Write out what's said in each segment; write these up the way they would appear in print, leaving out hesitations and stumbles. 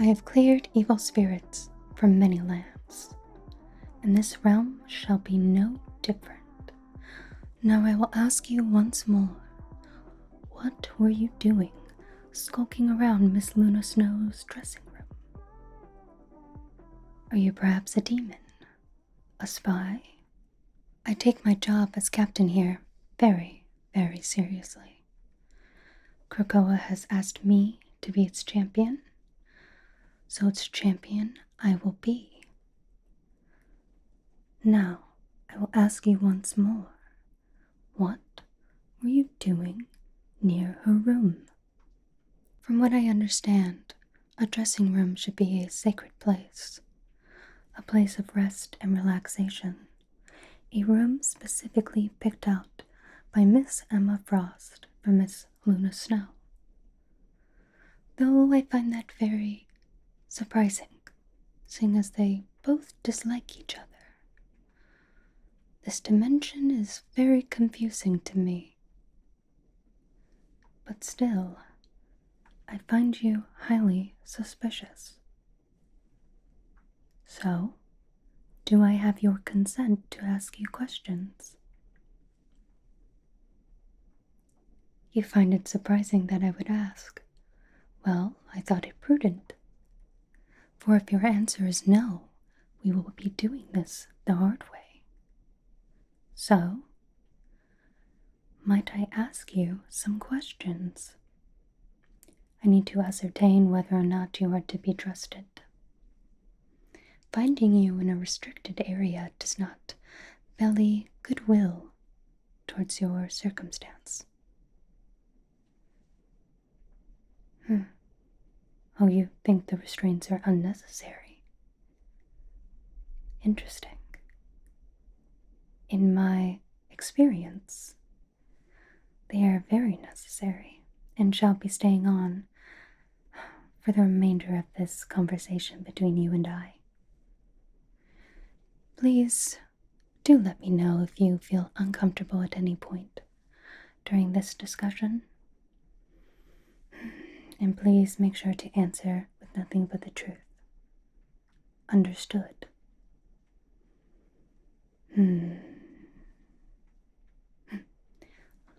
I have cleared evil spirits from many lands, and this realm shall be no different. Now I will ask you once more, what were you doing skulking around Miss Luna Snow's dressing room? Are you perhaps a demon? A spy? I take my job as captain here very, very seriously. Krakoa has asked me to be its champion, so its champion I will be. Now, I will ask you once more, what were you doing near her room? From what I understand, a dressing room should be a sacred place, a place of rest and relaxation, a room specifically picked out by Miss Emma Frost for Miss Luna Snow. Though I find that very surprising, seeing as they both dislike each other. This dimension is very confusing to me. But still, I find you highly suspicious. So, do I have your consent to ask you questions? You find it surprising that I would ask. Well, I thought it prudent. For if your answer is no, we will be doing this the hard way. So, might I ask you some questions? I need to ascertain whether or not you are to be trusted. Finding you in a restricted area does not belly goodwill towards your circumstance. Oh, you think the restraints are unnecessary? Interesting. In my experience, they are very necessary and shall be staying on for the remainder of this conversation between you and I. Please do let me know if you feel uncomfortable at any point during this discussion. And please make sure to answer with nothing but the truth. Understood?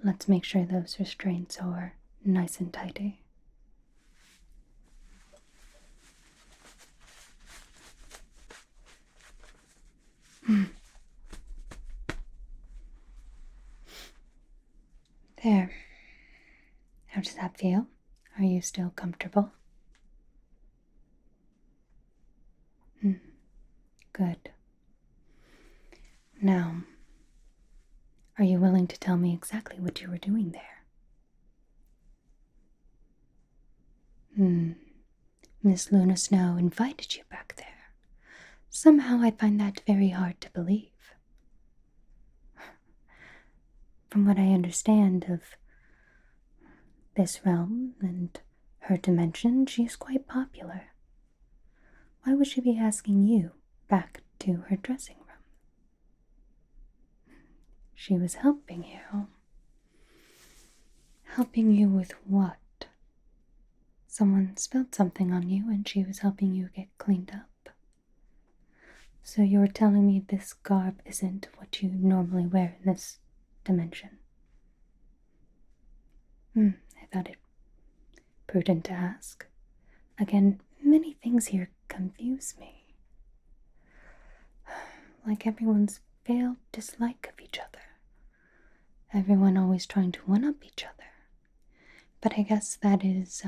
Let's make sure those restraints are nice and tidy. There. How does that feel? Are you still comfortable? Good. Now, are you willing to tell me exactly what you were doing there? Miss Luna Snow invited you back there. Somehow I find that very hard to believe. From what I understand of this realm and her dimension, she is quite popular. Why would she be asking you back to her dressing room? She was helping you. Helping you with what? Someone spilled something on you and she was helping you get cleaned up. So you're telling me this garb isn't what you normally wear in this dimension? I thought it prudent to ask. Again, many things here confuse me. Like everyone's veiled dislike of each other. Everyone always trying to one-up each other. But I guess that is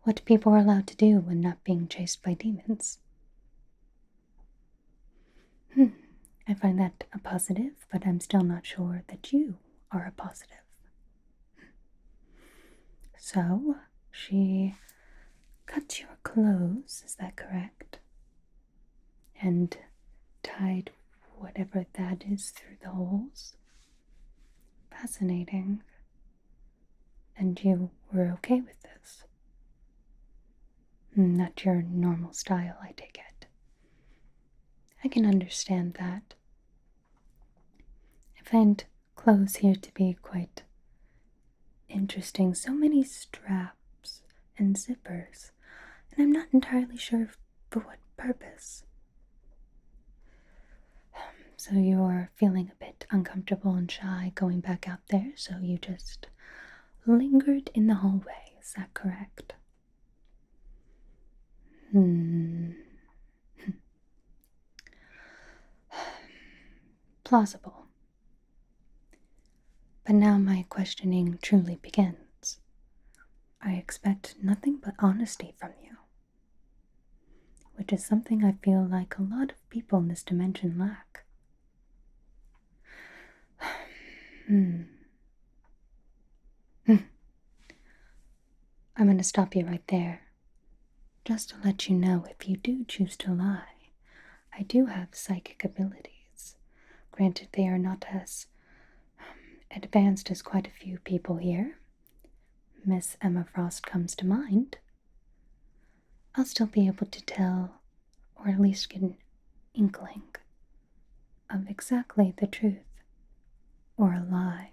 what people are allowed to do when not being chased by demons. I find that a positive, but I'm still not sure that you are a positive. So, she cut your clothes, is that correct? And tied whatever that is through the holes? Fascinating. And you were okay with this? Not your normal style, I take it. I can understand that. I find clothes here to be quite interesting. So many straps and zippers, not entirely sure for what purpose. So you're feeling a bit uncomfortable and shy going back out there, so you just lingered in the hallway, is that correct? Plausible. But now my questioning truly begins. I expect nothing but honesty from you, which is something I feel like a lot of people in this dimension lack. I'm going to stop you right there. Just to let you know, if you do choose to lie, I do have psychic abilities. Granted, they are not as advanced as quite a few people here. Miss Emma Frost comes to mind. I'll still be able to tell, or at least get an inkling, of exactly the truth, or a lie.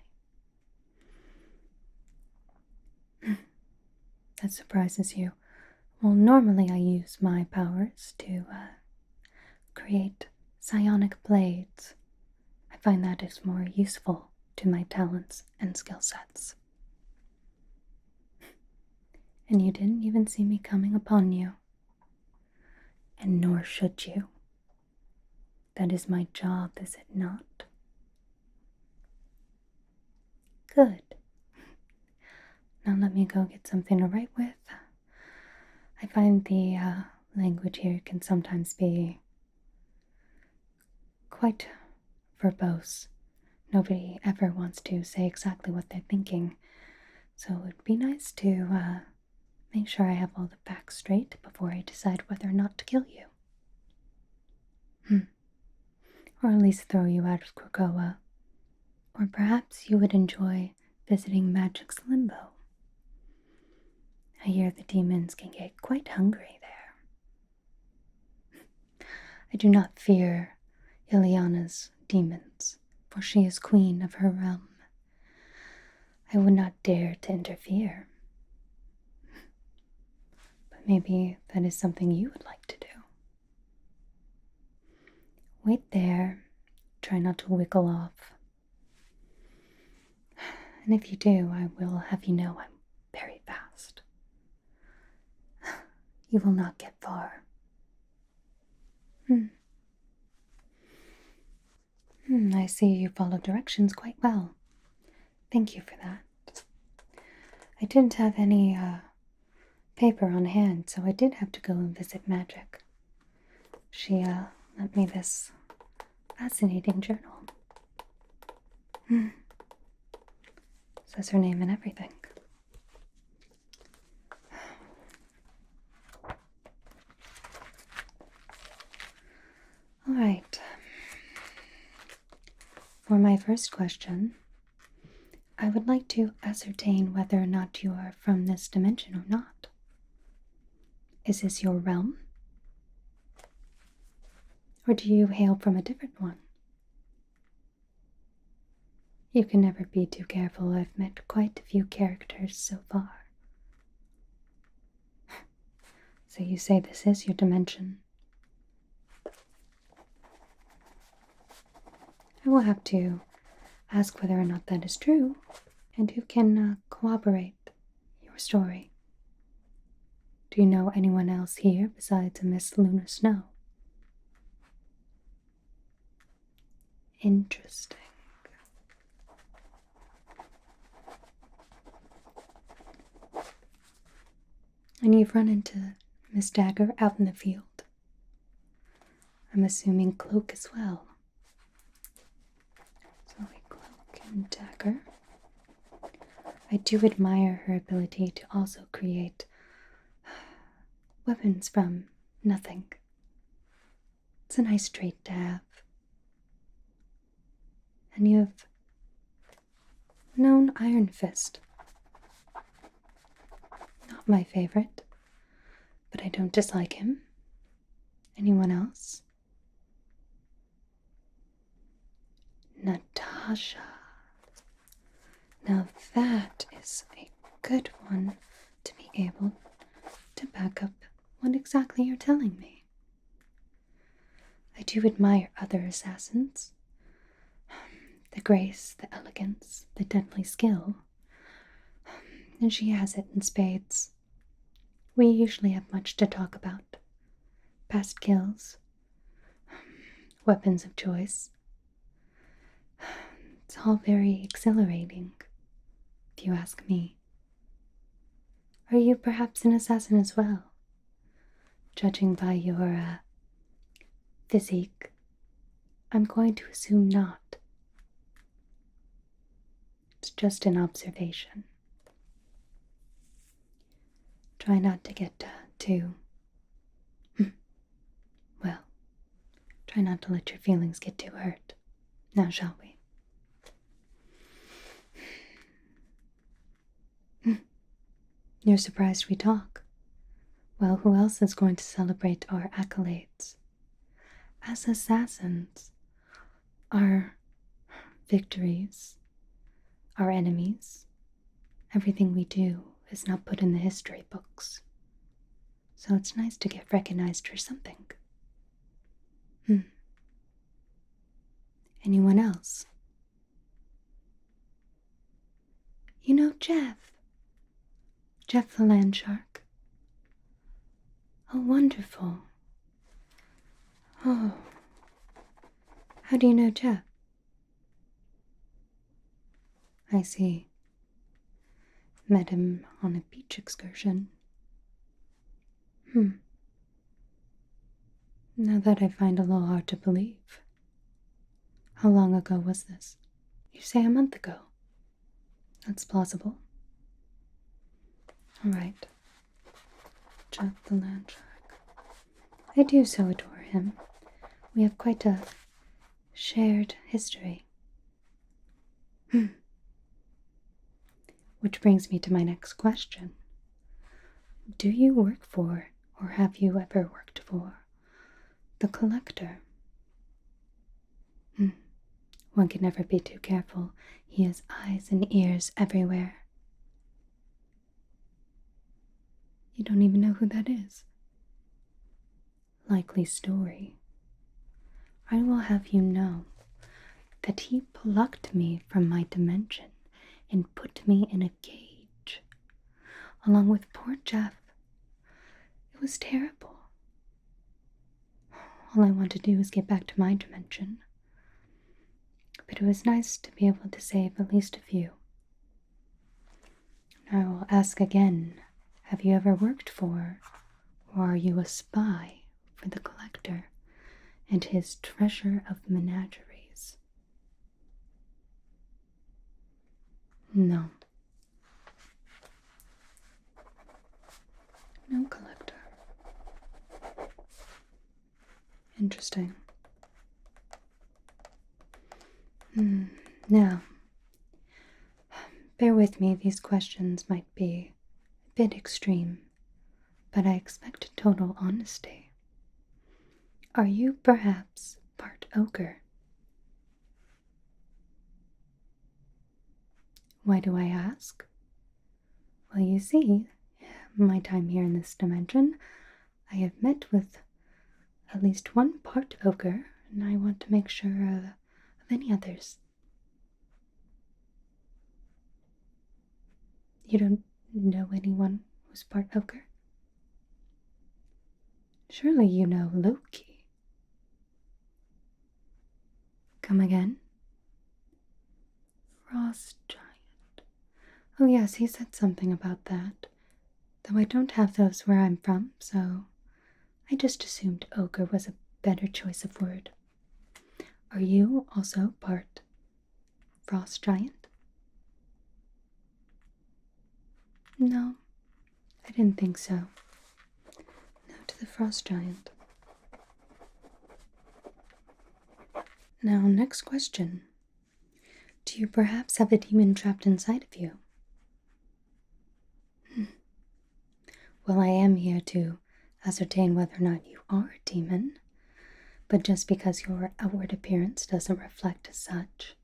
That surprises you. Well, normally I use my powers to create psionic blades. I find that is more useful to my talents and skill sets. And you didn't even see me coming upon you. And nor should you. That is my job, is it not? Good. Now let me go get something to write with. I find the language here can sometimes be quite verbose. Nobody ever wants to say exactly what they're thinking. So it'd be nice to make sure I have all the facts straight before I decide whether or not to kill you. Or at least throw you out of Krakoa. Or perhaps you would enjoy visiting Magic's Limbo. I hear the demons can get quite hungry there. I do not fear Ileana's demons, for she is queen of her realm. I would not dare to interfere. But maybe that is something you would like to do. Wait there. Try not to wiggle off. And if you do, I will have you know I'm very fast. You will not get far. I see you follow directions quite well. Thank you for that. I didn't have any paper on hand, so I did have to go and visit Magic. She lent me this fascinating journal. Says her name and everything. Alright. For my first question, I would like to ascertain whether or not you are from this dimension or not. Is this your realm? Or do you hail from a different one? You can never be too careful. I've met quite a few characters so far. So you say this is your dimension. I will have to ask whether or not that is true, and who can corroborate your story. Do you know anyone else here besides a Miss Lunar Snow? Interesting. And you've run into Miss Dagger out in the field. I'm assuming Cloak as well. So a Cloak and Dagger. I do admire her ability to also create weapons from nothing. It's a nice trait to have. And you've known Iron Fist. Not my favorite, but I don't dislike him. Anyone else? Natasha. Now that is a good one to be able to back up what exactly you're telling me. I do admire other assassins. The grace, the elegance, the deadly skill. And she has it in spades. We usually have much to talk about. Past kills, weapons of choice. It's all very exhilarating, if you ask me. Are you perhaps an assassin as well? Judging by your, physique, I'm going to assume not. It's just an observation. Try not to get too... well, try not to let your feelings get too hurt. Now, shall we? You're surprised we talk. Well, who else is going to celebrate our accolades? As assassins, our victories, our enemies, everything we do is not put in the history books. So it's nice to get recognized for something. Anyone else? You know Jeff. Jeff the Landshark. Oh, wonderful. Oh. How do you know Jeff? I see. Met him on a beach excursion. Now that I find a little hard to believe. How long ago was this? You say a month ago. That's plausible. All right. Jeff the Landshark. I do so adore him. We have quite a shared history. Which brings me to my next question. Do you work for, or have you ever worked for, the Collector? One can never be too careful. He has eyes and ears everywhere. You don't even know who that is. Likely story. I will have you know that he plucked me from my dimension and put me in a cage, along with poor Jeff. It was terrible. All I want to do is get back to my dimension. But it was nice to be able to save at least a few. I will ask again, have you ever worked for, or are you a spy for the Collector and his treasure of menageries? No. No Collector. Interesting. Now, bear with me, these questions might be a bit extreme, but I expect total honesty. Are you perhaps part ogre? Why do I ask? Well, you see, my time here in this dimension, I have met with at least one part ogre, and I want to make sure of any others. You don't know anyone who's part ogre? Surely you know Loki. Come again? Frost Giant. Oh yes, he said something about that. Though I don't have those where I'm from, so I just assumed ogre was a better choice of word. Are you also part Frost Giant? No, I didn't think so. No to the Frost Giant. Now, next question. Do you perhaps have a demon trapped inside of you? Well, I am here to ascertain whether or not you are a demon, but just because your outward appearance doesn't reflect as such,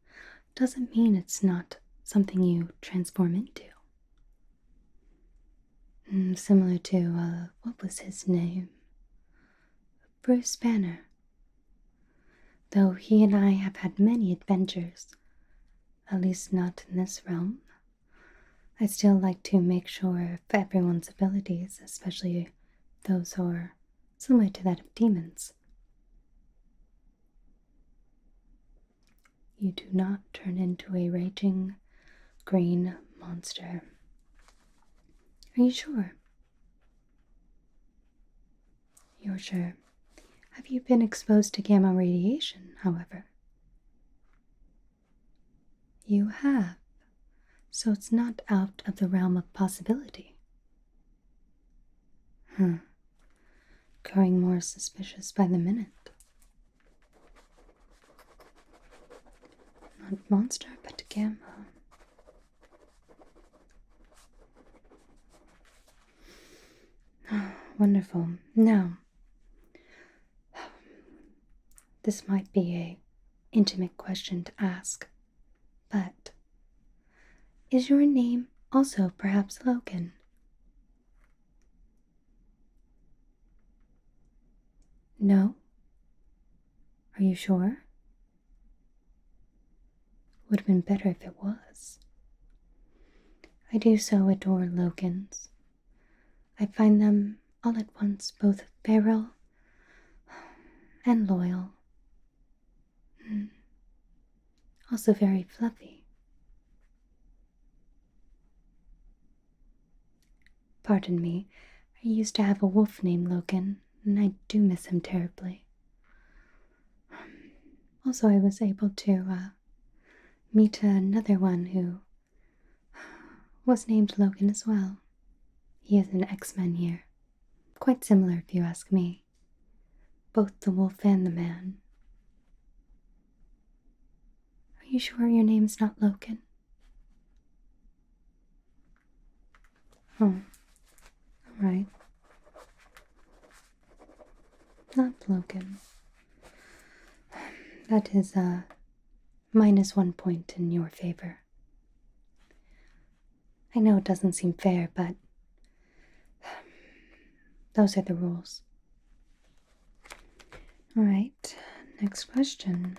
doesn't mean it's not something you transform into. Similar to, what was his name? Bruce Banner. Though he and I have had many adventures, at least not in this realm, I still like to make sure of everyone's abilities, especially those who are similar to that of demons. You do not turn into a raging green monster. Are you sure? You're sure. Have you been exposed to gamma radiation, however? You have, so it's not out of the realm of possibility. Growing more suspicious by the minute. Not monster, but gamma. Wonderful. Now, this might be a intimate question to ask, but is your name also perhaps Logan? No? Are you sure? Would have been better if it was. I do so adore Logans. I find them all at once both feral and loyal. Also very fluffy. Pardon me, I used to have a wolf named Logan, and I do miss him terribly. Also, I was able to meet another one who was named Logan as well. He is an X-Men here. Quite similar if you ask me. Both the wolf and the man. Are you sure your name's not Logan? Oh, alright. Not Logan. That is -1 point in your favor. I know it doesn't seem fair, but those are the rules. Alright, next question.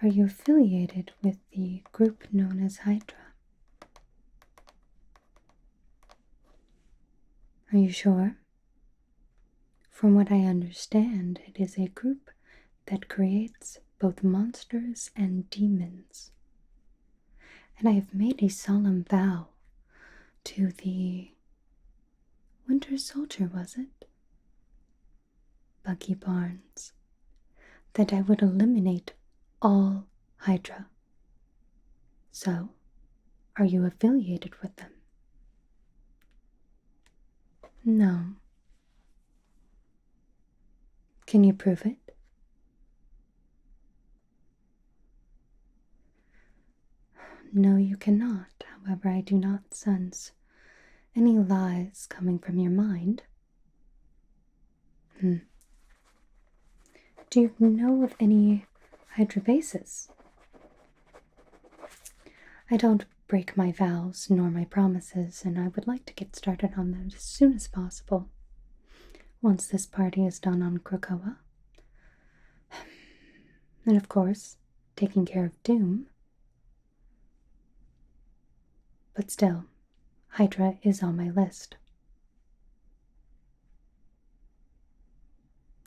Are you affiliated with the group known as Hydra? Are you sure? From what I understand, it is a group that creates both monsters and demons. And I have made a solemn vow to the Winter Soldier, was it? Bucky Barnes, that I would eliminate all Hydra. So, are you affiliated with them? No. Can you prove it? No, you cannot. However, I do not sense any lies coming from your mind. Do you know of any Hydra bases? I don't break my vows nor my promises, and I would like to get started on that as soon as possible. Once this party is done on Krakoa. And of course, taking care of Doom. But still, Hydra is on my list.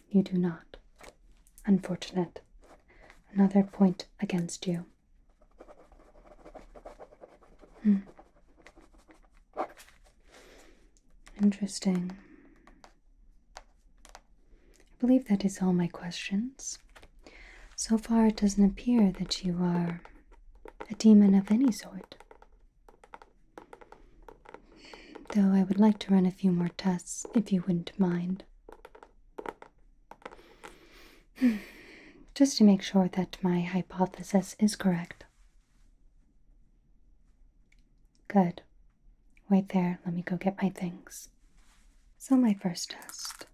You do not. Unfortunate. Another point against you. Interesting. I believe that is all my questions. So far, it doesn't appear that you are a demon of any sort. Though I would like to run a few more tests, if you wouldn't mind. Just to make sure that my hypothesis is correct. Good. Wait there, let me go get my things. So my first test.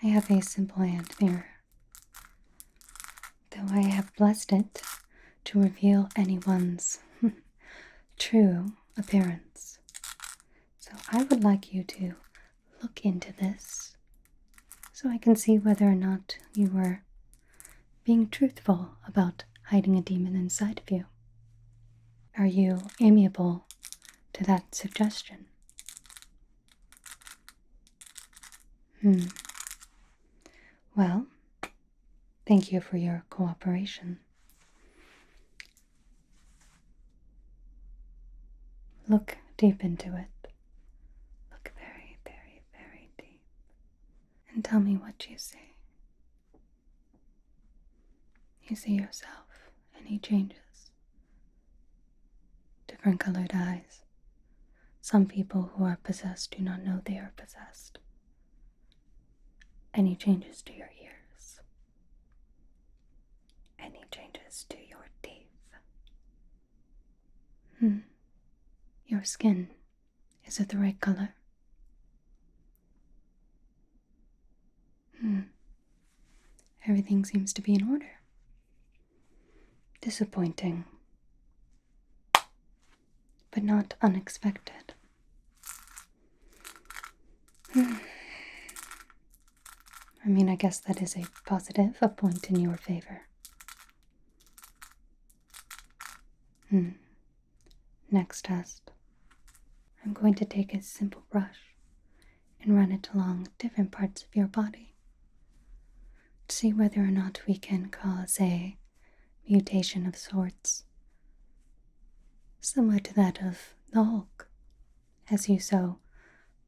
I have a simple hand mirror. Though I have blessed it to reveal anyone's true appearance. So So I would like you to look into this so I can see whether or not you were being truthful about hiding a demon inside of you. Are you amiable to that suggestion? Well, thank you for your cooperation. Look deep into it. Look very, very, very deep. And tell me what you see. You see yourself. Any changes? Different colored eyes. Some people who are possessed do not know they are possessed. Any changes to your ears? Any changes to your teeth? Your skin, is it the right color? Everything seems to be in order. Disappointing, but not unexpected. I mean, I guess that is a positive, a point in your favor. Next test. I'm going to take a simple brush and run it along different parts of your body to see whether or not we can cause a mutation of sorts, similar to that of the Hulk, as you so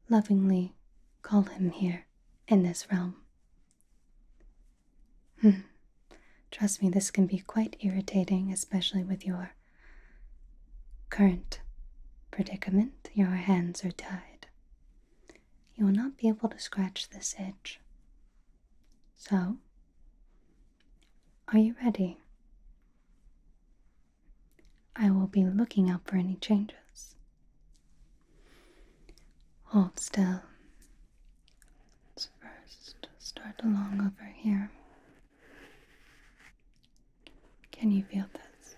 lovingly call him here in this realm. Trust me, this can be quite irritating, especially with your current predicament. Your hands are tied. You will not be able to scratch this itch. So, are you ready? I will be looking out for any changes. Hold still. Let's first start along over here. Can you feel this?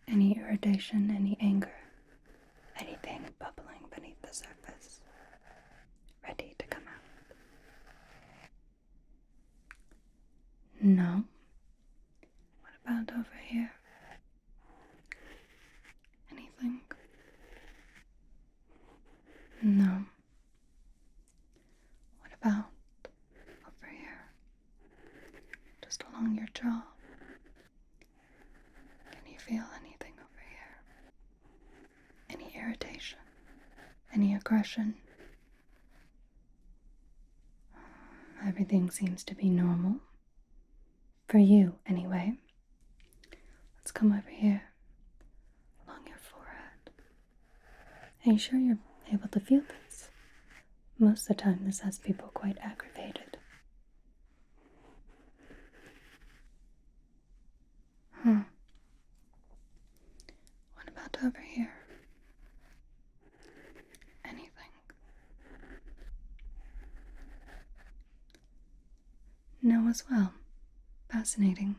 Any irritation, any anger, anything bubbling beneath the surface, ready to come out? No. What about over here? Anything? No. What about over here? Just along your jaw? Can you feel anything over here? Any irritation? Any aggression? Everything seems to be normal. For you, anyway. Let's come over here, along your forehead. Are you sure you're able to feel this? Most of the time this has people quite aggravated. What about over here? Anything? No as well. Fascinating.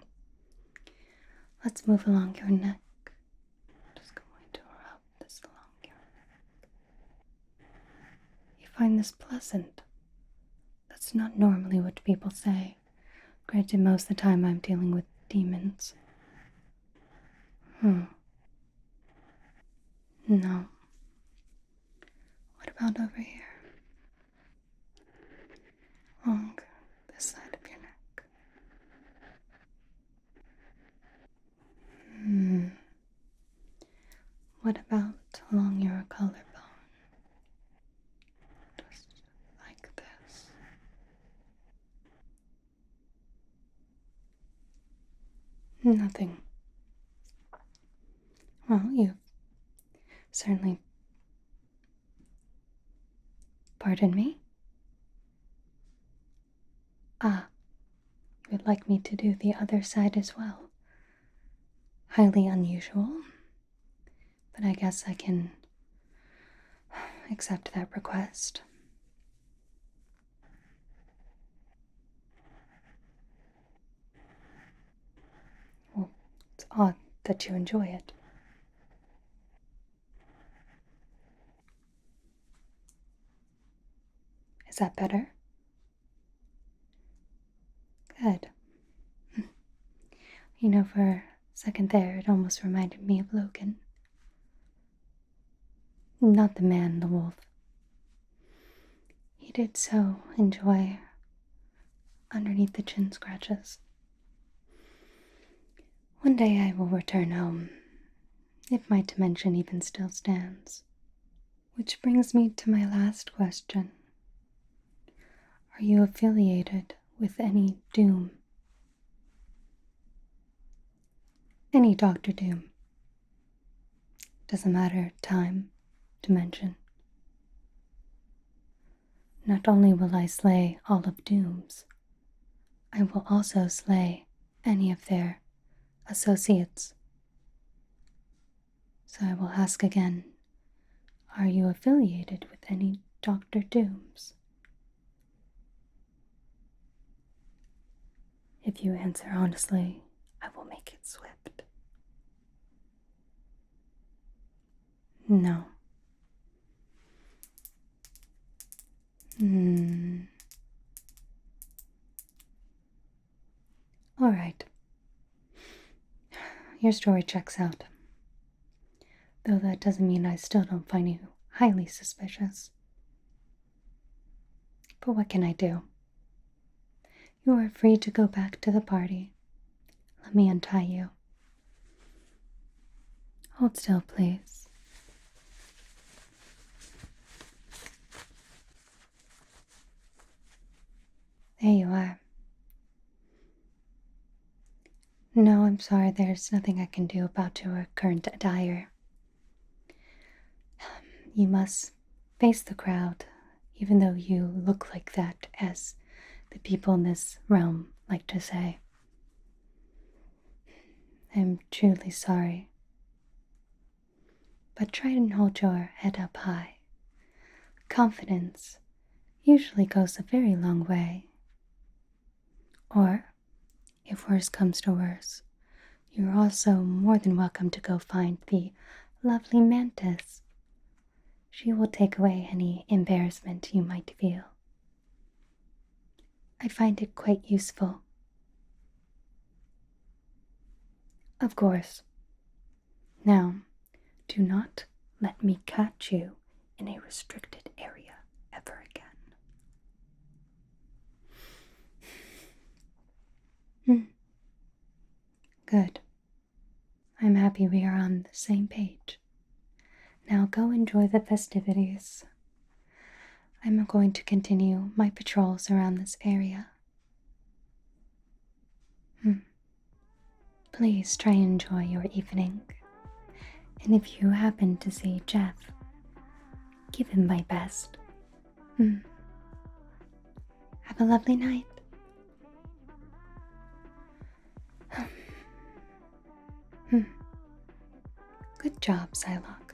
Let's move along your neck. Just going to rub this along your neck. You find this pleasant? That's not normally what people say. Granted, most of the time I'm dealing with demons. No. What about over here? Along this side of your neck. What about along your collarbone? Just like this. Nothing. Well, you certainly... Pardon me? Ah, you would like me to do the other side as well. Highly unusual, but I guess I can accept that request. Well, it's odd that you enjoy it. Is that better? Good. You know, for a second there, it almost reminded me of Logan. Not the man, the wolf. He did so enjoy underneath the chin scratches. One day I will return home, if my dimension even still stands. Which brings me to my last question. Are you affiliated with any Doom? Any Dr. Doom. Doesn't matter time, dimension. Not only will I slay all of Doom's, I will also slay any of their associates. So I will ask again, are you affiliated with any Dr. Dooms? If you answer honestly, I will make it swift. No. All right. Your story checks out. Though that doesn't mean I still don't find you highly suspicious. But what can I do? You are free to go back to the party. Let me untie you. Hold still, please. There you are. No, I'm sorry, there's nothing I can do about your current attire. You must face the crowd, even though you look like that, as the people in this realm like to say. I'm truly sorry. But try and hold your head up high. Confidence usually goes a very long way. Or, if worse comes to worse, you're also more than welcome to go find the lovely Mantis. She will take away any embarrassment you might feel. I find it quite useful. Of course. Now, do not let me catch you in a restricted area ever again. Good. I'm happy we are on the same page. Now go enjoy the festivities. I'm going to continue my patrols around this area. Please try and enjoy your evening. And if you happen to see Jeff, give him my best. Have a lovely night. Good job, Psylocke.